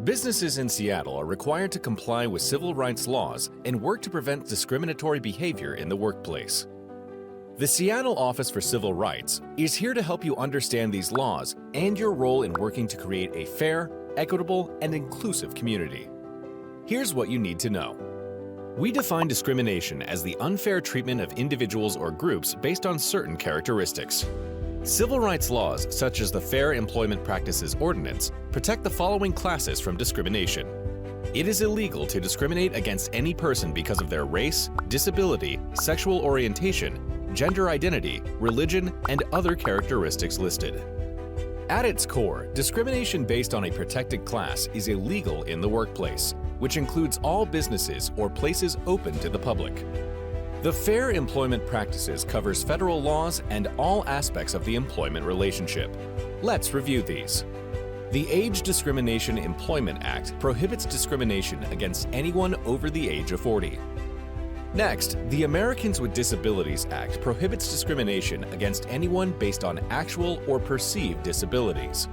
Businesses in Seattle are required to comply with civil rights laws and work to prevent discriminatory behavior in the workplace. The Seattle Office for Civil Rights is here to help you understand these laws and your role in working to create a fair, equitable, and inclusive community. Here's what you need to know. We define discrimination as the unfair treatment of individuals or groups based on certain characteristics. Civil rights laws, such as the Fair Employment Practices Ordinance, protect the following classes from discrimination. It is illegal to discriminate against any person because of their race, disability, sexual orientation, gender identity, religion, and other characteristics listed. At its core, discrimination based on a protected class is illegal in the workplace, which includes all businesses or places open to the public. The Fair Employment Practices covers federal laws and all aspects of the employment relationship. Let's review these. The Age Discrimination Employment Act prohibits discrimination against anyone over the age of 40. Next, the Americans with Disabilities Act prohibits discrimination against anyone based on actual or perceived disabilities.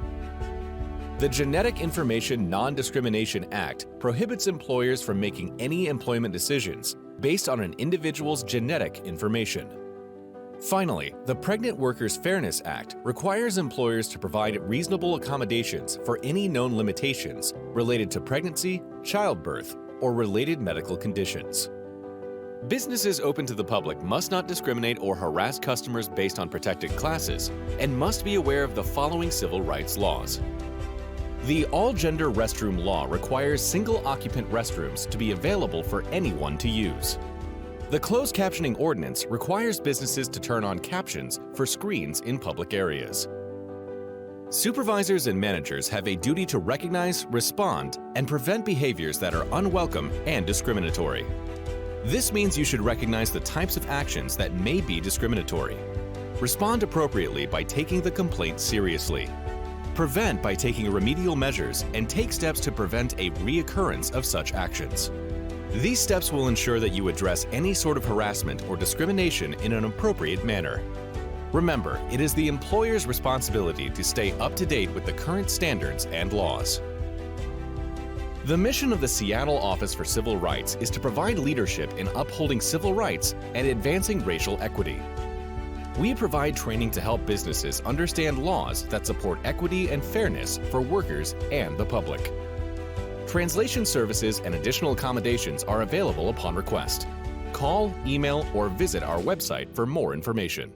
The Genetic Information Non-Discrimination Act prohibits employers from making any employment decisions based on an individual's genetic information. Finally, the Pregnant Workers Fairness Act requires employers to provide reasonable accommodations for any known limitations related to pregnancy, childbirth, or related medical conditions. Businesses open to the public must not discriminate or harass customers based on protected classes and must be aware of the following civil rights laws. The all-gender restroom law requires single-occupant restrooms to be available for anyone to use. The closed captioning ordinance requires businesses to turn on captions for screens in public areas. Supervisors and managers have a duty to recognize, respond, and prevent behaviors that are unwelcome and discriminatory. This means you should recognize the types of actions that may be discriminatory. Respond appropriately by taking the complaint seriously. Prevent by taking remedial measures and take steps to prevent a reoccurrence of such actions. These steps will ensure that you address any sort of harassment or discrimination in an appropriate manner. Remember, it is the employer's responsibility to stay up to date with the current standards and laws. The mission of the Seattle Office for Civil Rights is to provide leadership in upholding civil rights and advancing racial equity. We provide training to help businesses understand laws that support equity and fairness for workers and the public. Translation services and additional accommodations are available upon request. Call, email, or visit our website for more information.